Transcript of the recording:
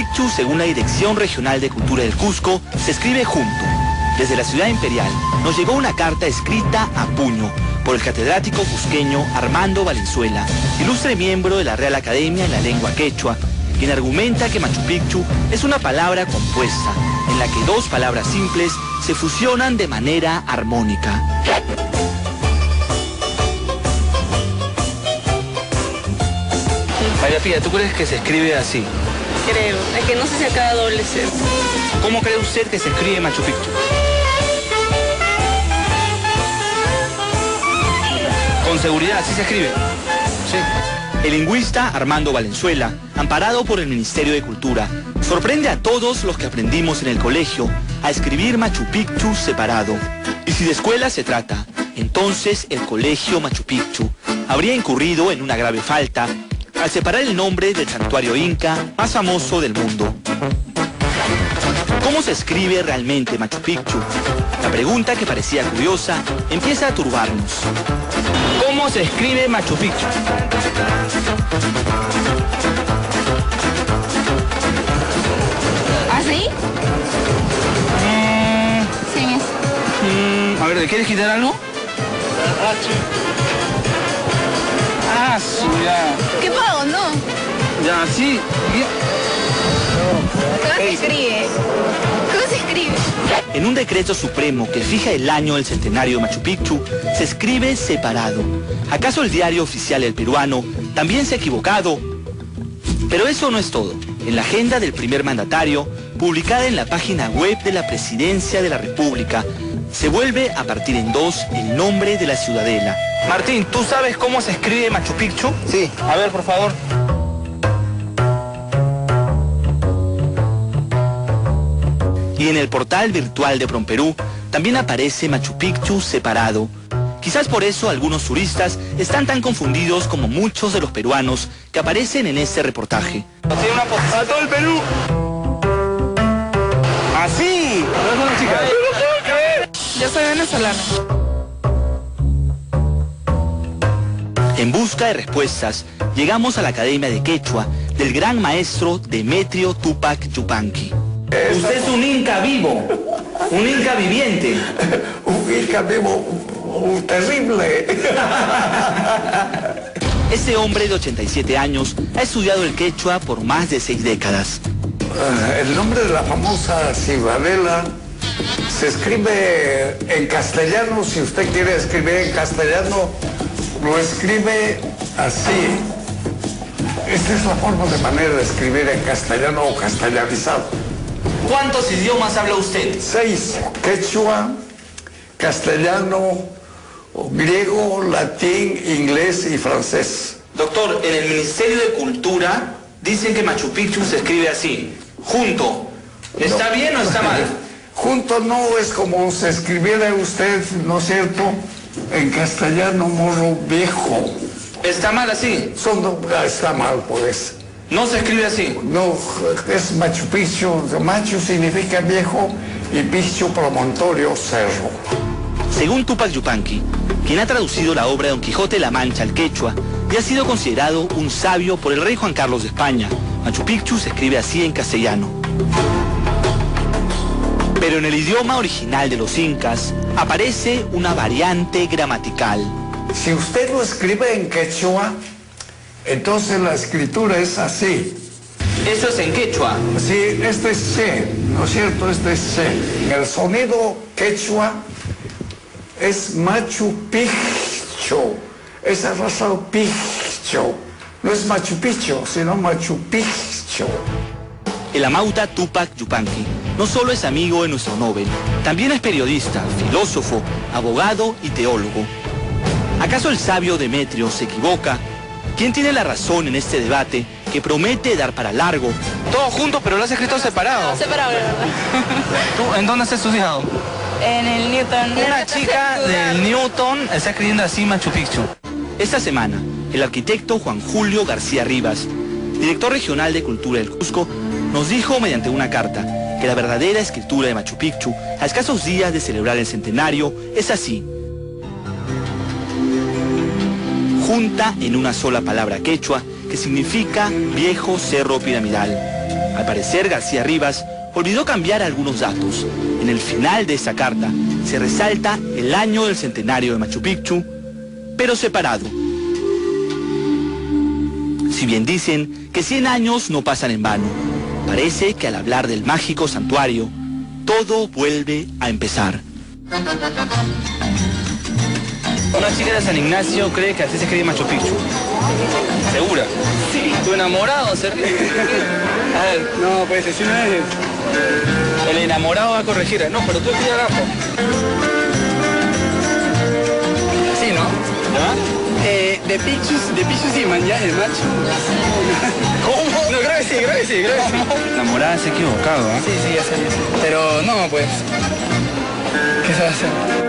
Picchu, según la Dirección Regional de Cultura del Cusco, se escribe junto. Desde la ciudad imperial nos llegó una carta escrita a puño por el catedrático cusqueño Armando Valenzuela, ilustre miembro de la Real Academia en la Lengua Quechua, quien argumenta que Machu Picchu es una palabra compuesta, en la que dos palabras simples se fusionan de manera armónica. María Pía, ¿tú crees que se escribe así? Creo, es que no sé si acá doble C. ¿Cómo cree usted que se escribe Machu Picchu? Con seguridad, ¿así se escribe? Sí. El lingüista Armando Valenzuela, amparado por el Ministerio de Cultura, sorprende a todos los que aprendimos en el colegio a escribir Machu Picchu separado. Y si de escuela se trata, entonces el colegio Machu Picchu habría incurrido en una grave falta al separar el nombre del santuario inca más famoso del mundo. ¿Cómo se escribe realmente Machu Picchu? La pregunta, que parecía curiosa, empieza a turbarnos. ¿Cómo se escribe Machu Picchu? ¿Así? Sin eso. A ver, ¿le quieres quitar algo? Ah, sí, ya. ¿Qué pago? No. Ya, sí. ¿Cómo se escribe? ¿Cómo se escribe? En un decreto supremo que fija el año del centenario de Machu Picchu, se escribe separado. ¿Acaso el diario oficial El Peruano también se ha equivocado? Pero eso no es todo. En la agenda del primer mandatario, publicada en la página web de la Presidencia de la República, se vuelve a partir en dos el nombre de la ciudadela. Martín, ¿tú sabes cómo se escribe Machu Picchu? Sí. A ver, por favor. Y en el portal virtual de PromPerú también aparece Machu Picchu separado. Quizás por eso algunos turistas están tan confundidos como muchos de los peruanos que aparecen en este reportaje. Tiene una foto a todo el Perú. ¡Así! Yo soy venezolana. En busca de respuestas, llegamos a la Academia de Quechua del gran maestro Demetrio Tupac Yupanqui. Usted es un inca vivo, un inca viviente. Un inca vivo terrible. Este hombre de 87 años ha estudiado el quechua por más de 6 décadas. El nombre de la famosa ciudadela se escribe en castellano. Si usted quiere escribir en castellano, lo escribe así. Esta es la forma de manera de escribir en castellano o castellanizado. ¿Cuántos idiomas habla usted? 6. Quechua, castellano, griego, latín, inglés y francés. Doctor, en el Ministerio de Cultura dicen que Machu Picchu se escribe así, junto. ¿Está bien o está mal? Junto no es como se escribiera usted, ¿no es cierto? En castellano morro viejo. ¿Está mal así? Está mal, pues. ¿No se escribe así? No, es Machu Picchu. Machu significa viejo y Picchu promontorio, cerro. Según Tupac Yupanqui, quien ha traducido la obra de Don Quijote de la Mancha al quechua y ha sido considerado un sabio por el rey Juan Carlos de España, Machu Picchu se escribe así en castellano. Pero en el idioma original de los incas aparece una variante gramatical. Si usted lo escribe en quechua, entonces la escritura es así. Eso es en quechua. Sí, este es C, ¿no es cierto? Este es C. El sonido quechua es Machu Picchu. Es arrasado Picchu. No es Machu Picchu, sino Machu Picchu. El amauta Tupac Yupanqui no solo es amigo de nuestro Nobel, también es periodista, filósofo, abogado y teólogo. ¿Acaso el sabio Demetrio se equivoca? ¿Quién tiene la razón en este debate que promete dar para largo? Todo junto, pero lo has escrito separado. Separado, ¿verdad? ¿Tú en dónde has estudiado? En el Newton. Una chica del Newton está escribiendo así Machu Picchu. Esta semana, el arquitecto Juan Julio García Rivas, director regional de Cultura del Cusco, nos dijo mediante una carta que la verdadera escritura de Machu Picchu, a escasos días de celebrar el centenario, es así. Junta en una sola palabra quechua que significa viejo cerro piramidal. Al parecer, García Rivas olvidó cambiar algunos datos. En el final de esa carta se resalta el año del centenario de Machu Picchu, pero separado. Si bien dicen que 100 años no pasan en vano, parece que al hablar del mágico santuario, todo vuelve a empezar. Una chica de San Ignacio cree que así se escribe Machu Picchu. ¿Segura? Sí. ¿Tu enamorado se ríe? A ver. No, pues así no es. El enamorado va a corregir. No, pero tú escribes abajo. Así, ¿no? ¿Ya? De Picchus y Mañana el macho. ¿Cómo? No, creo que sí. Enamorada se ha equivocado, ¿ah? Sí, ya sé. Pero no, pues. ¿Qué se va a hacer?